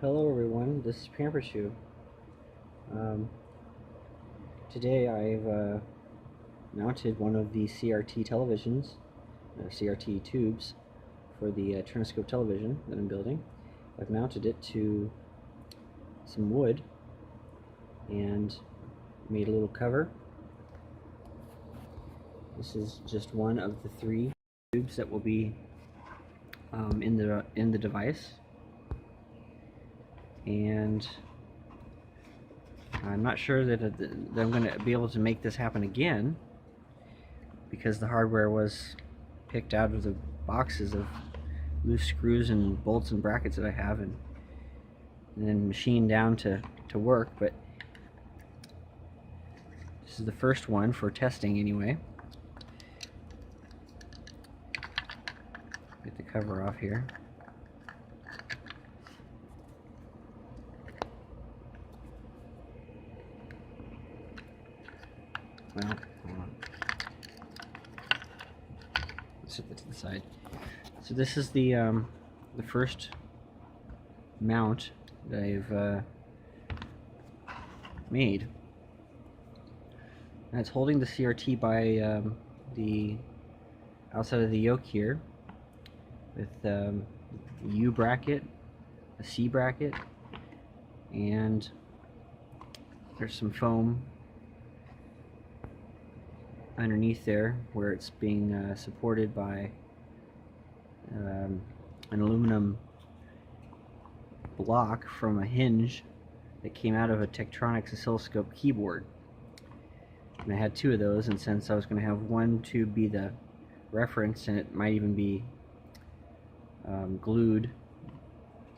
Hello everyone, this is Pampershoe. Um, Today I've mounted one of the CRT televisions, or CRT tubes, for the Triniscope television that I'm building. I've mounted it to some wood and made a little cover. This is just one of the three tubes that will be in the device, and I'm not sure that I'm going to be able to make this happen again, because the hardware was picked out of the boxes of loose screws and bolts and brackets that I have, and then machined down to work. But this is the first one for testing anyway. Get the cover off here. Well, hold on. Let's set that to the side. So this is the first mount that I've made. And it's holding the CRT by the outside of the yoke here, with a U bracket, a C bracket, and there's some foam underneath there where it's being supported by an aluminum block from a hinge that came out of a Tektronix oscilloscope keyboard. And I had two of those, and since I was going to have one tube be the reference, and it might even be glued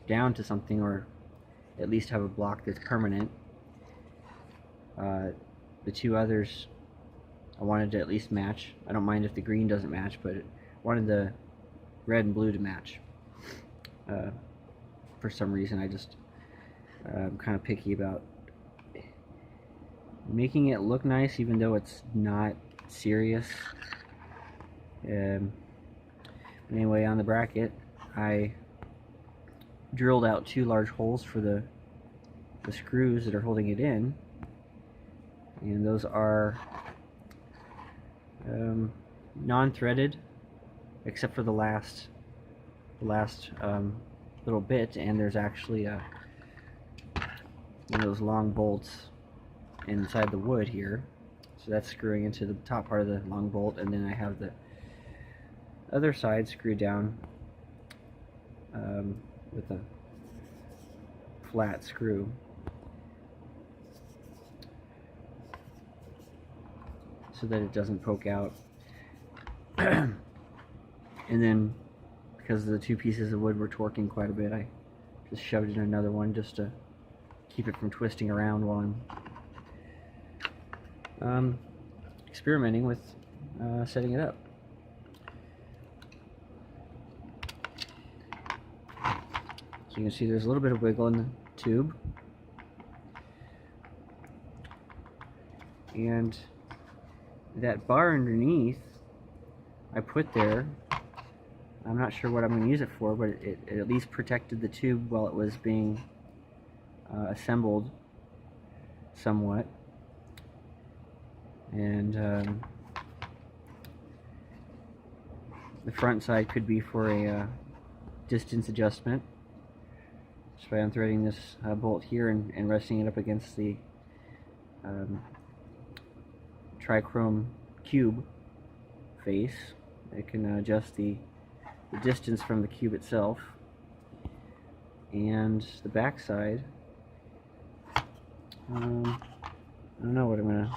down to something, or at least have a block that's permanent, the two others I wanted to at least match. I don't mind if the green doesn't match, but I wanted the red and blue to match. For some reason, I'm kind of picky about making it look nice, even though it's not serious. Anyway, on the bracket, I drilled out two large holes for the screws that are holding it in, and those are non-threaded except for the last little bit, and there's actually one of those long bolts inside the wood here, so that's screwing into the top part of the long bolt, and then I have the other side screwed down with a flat screw. So that it doesn't poke out. And then, because the two pieces of wood were torquing quite a bit, I just shoved in another one just to keep it from twisting around while I'm experimenting with setting it up. So you can see there's a little bit of wiggle in the tube, and that bar underneath I put there, I'm not sure what I'm going to use it for, but it at least protected the tube while it was being assembled somewhat. And the front side could be for a distance adjustment, just by unthreading this bolt here and resting it up against the trichrome cube face. It can adjust the distance from the cube itself. And the back side, I don't know what I'm gonna.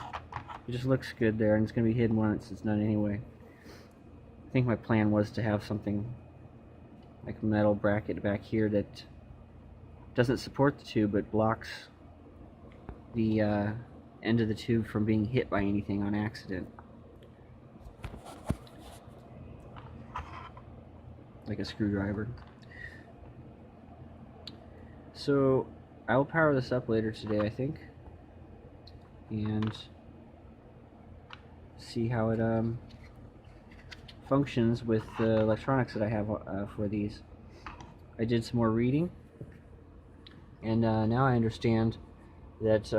It just looks good there, and it's gonna be hidden once it's done anyway. I think my plan was to have something like a metal bracket back here that doesn't support the tube but blocks the end of the tube from being hit by anything on accident, like a screwdriver. So I'll power this up later today, I think, and see how it functions with the electronics that I have for these. I did some more reading And now I understand that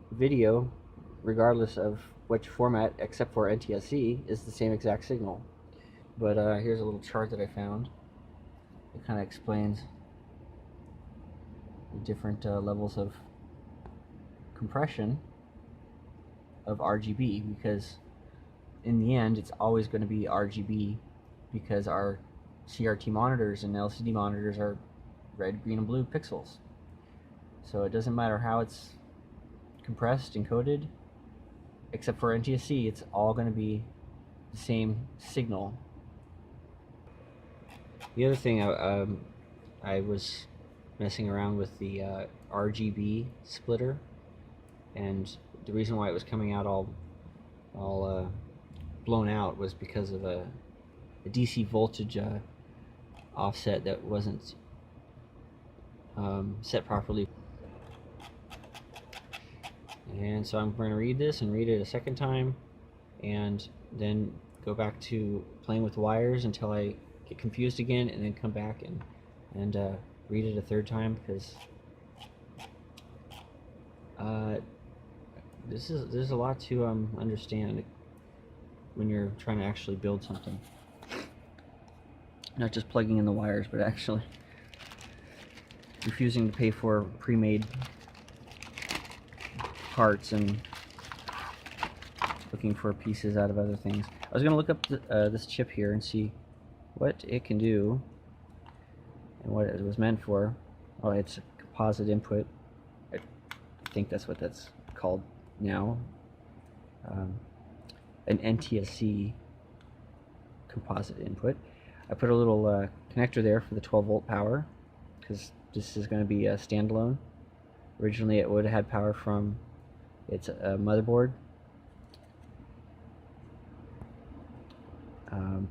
video, regardless of which format, except for NTSC, is the same exact signal. But here's a little chart that I found. It kind of explains the different levels of compression of RGB, because in the end it's always going to be RGB, because our CRT monitors and LCD monitors are red, green, and blue pixels. So it doesn't matter how it's compressed, encoded, except for NTSC, it's all going to be the same signal. The other thing, I was messing around with the RGB splitter, and the reason why it was coming out all blown out was because of a DC voltage offset that wasn't set properly. And so I'm going to read this and read it a second time, and then go back to playing with wires until I get confused again, and then come back and read it a third time, because there's a lot to understand when you're trying to actually build something. Not just plugging in the wires, but actually refusing to pay for pre-made parts and looking for pieces out of other things. I was going to look up this chip here and see what it can do and what it was meant for. Oh, it's a composite input. I think that's what that's called now. An NTSC composite input. I put a little connector there for the 12-volt power, because this is going to be a standalone. Originally it would have had power from its motherboard,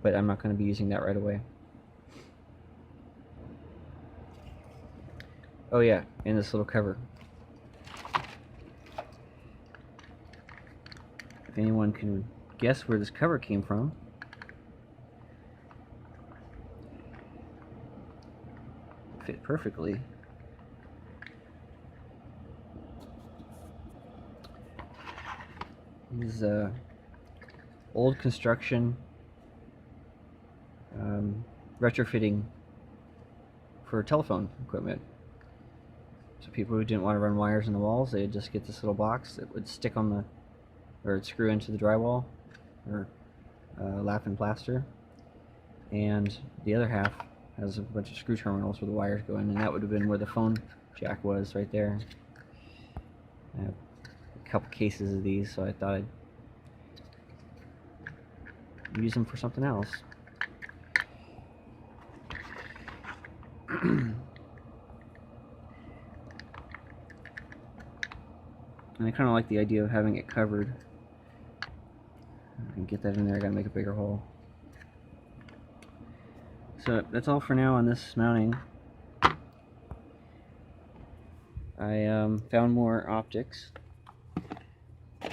but I'm not going to be using that right away. Oh yeah, and this little cover. If anyone can guess where this cover came from, fit perfectly. This is old construction retrofitting for telephone equipment. So people who didn't want to run wires in the walls, they'd just get this little box that would stick on the, or it'd screw into the drywall, or lap and plaster, and the other half has a bunch of screw terminals where the wires go in, and that would have been where the phone jack was, right there. I have a couple cases of these, so I thought I'd use them for something else. And I kind of like the idea of having it covered. I can get that in there. I gotta make a bigger hole. So that's all for now on this mounting. I found more optics. A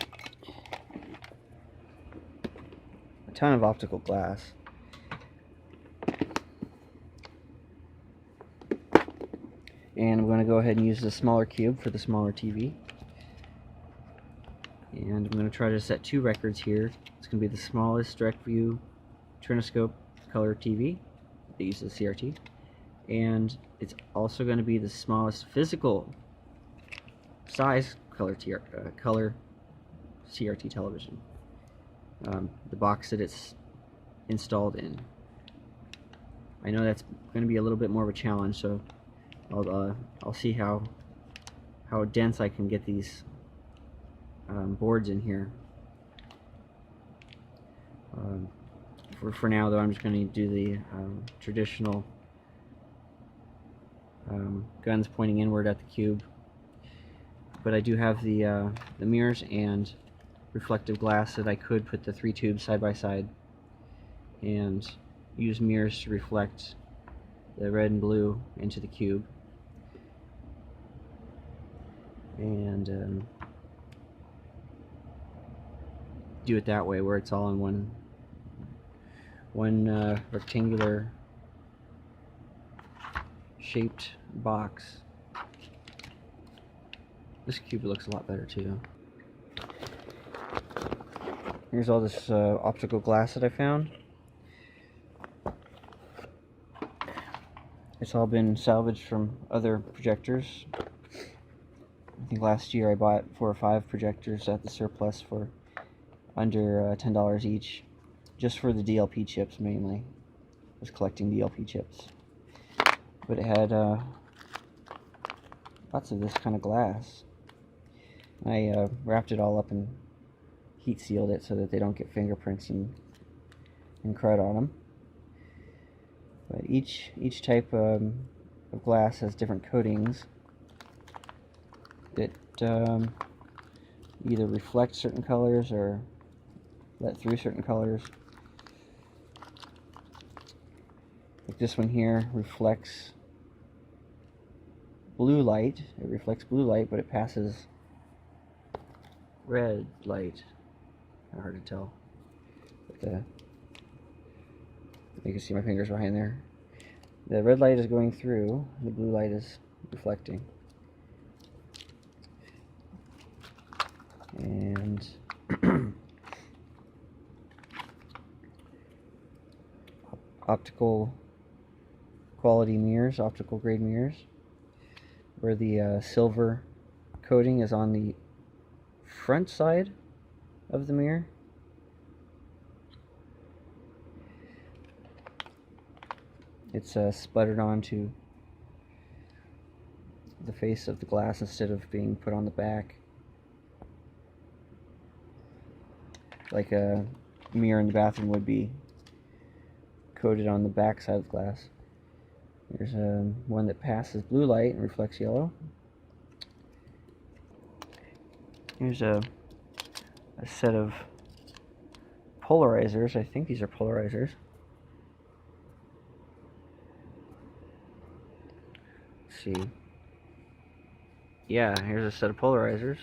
ton of optical glass. And I'm going to go ahead and use the smaller cube for the smaller TV. And I'm going to try to set two records here. It's going to be the smallest direct view Triniscope color TV that uses CRT. And it's also going to be the smallest physical size color CRT television. The box that it's installed in. I know that's going to be a little bit more of a challenge, so I'll see how dense I can get these boards in here. For now, though, I'm just going to do the traditional guns pointing inward at the cube. But I do have the mirrors and reflective glass that I could put the three tubes side by side and use mirrors to reflect the red and blue into the cube. And do it that way, where it's all in one rectangular shaped box. This cube looks a lot better too. Here's all this optical glass that I found. It's all been salvaged from other projectors. I think last year I bought 4 or 5 projectors at the surplus for under $10 each, just for the DLP chips mainly. I was collecting DLP chips. But it had lots of this kind of glass. I wrapped it all up and heat sealed it so that they don't get fingerprints and crud on them. But each type of glass has different coatings that either reflect certain colors or let through certain colors. Like this one here reflects blue light. It reflects blue light, but it passes red light. Hard to tell. But you can see my fingers behind there. The red light is going through, the blue light is reflecting. And optical quality mirrors, optical grade mirrors, where the silver coating is on the front side of the mirror. It's sputtered onto the face of the glass instead of being put on the back, like a mirror in the bathroom would be coated on the back side of the glass. There's one that passes blue light and reflects yellow. Here's a set of polarizers. I think these are polarizers. Let's see. Yeah, here's a set of polarizers.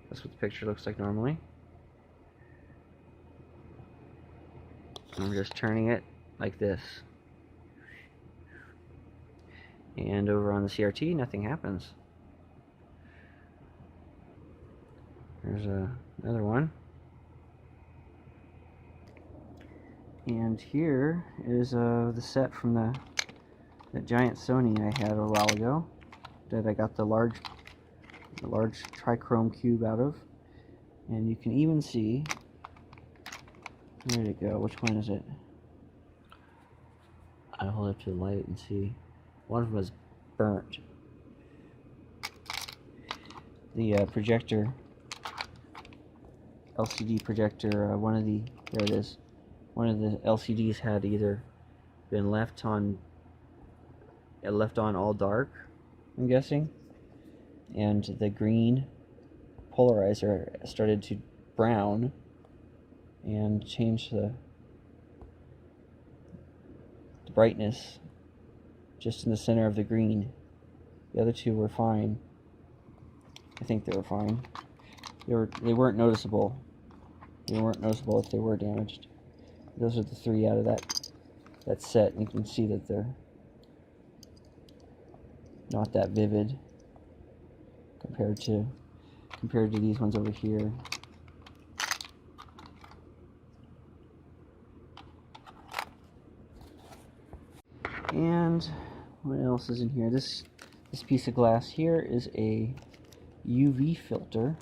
That's what the picture looks like normally. And I'm just turning it like this. And over on the CRT, nothing happens. There's another one. And here is the set from the giant Sony I had a while ago that I got the large trichrome cube out of. And you can even see, where did it go? Which one is it? I'll hold it up to the light and see. One of them was burnt. The projector, LCD projector, there it is. One of the LCDs had either been left on all dark, I'm guessing, and the green polarizer started to brown and change the brightness just in the center of the green. The other two were fine. I think they were fine. They weren't noticeable. They weren't noticeable if they were damaged. Those are the 3 out of that set, and you can see that they're not that vivid compared to these ones over here. And what else is in here? This piece of glass here is a UV filter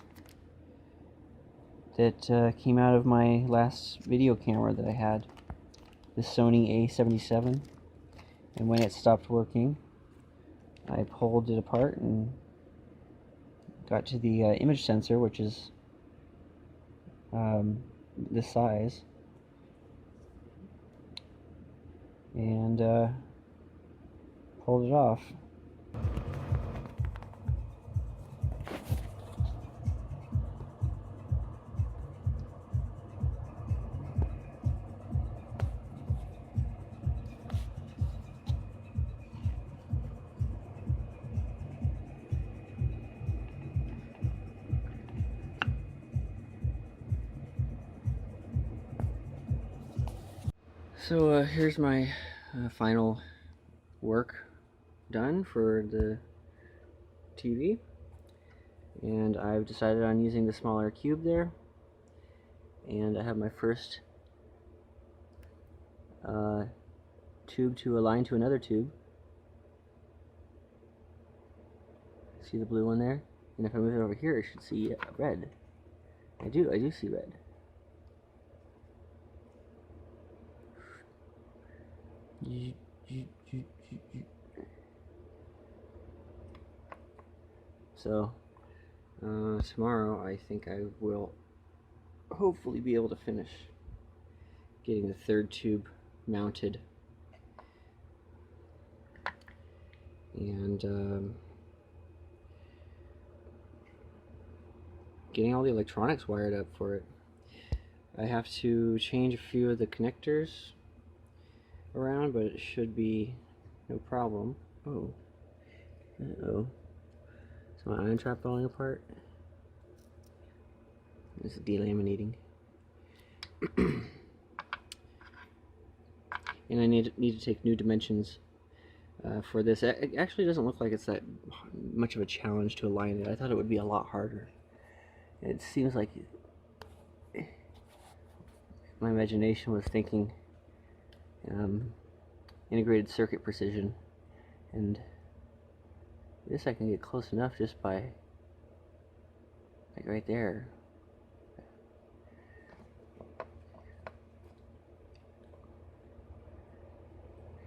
that came out of my last video camera that I had, the Sony A77. And when it stopped working, I pulled it apart and got to the image sensor, which is this size, and pulled it off. So here's my final work done for the TV. And I've decided on using the smaller cube there, and I have my first tube to align to another tube. See the blue one there? And if I move it over here, I should see red. I do see red. So tomorrow I think I will hopefully be able to finish getting the third tube mounted, and getting all the electronics wired up for it. I have to change a few of the connectors around, but it should be no problem. Oh, uh-oh. Is my ion trap falling apart? This is delaminating. And I need to take new dimensions for this. It actually doesn't look like it's that much of a challenge to align it. I thought it would be a lot harder. It seems like my imagination was thinking integrated circuit precision, and this I can get close enough just by, like, right there.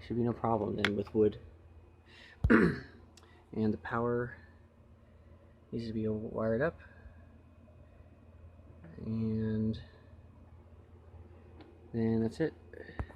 Should be no problem then with wood. And the power needs to be wired up, and then that's it.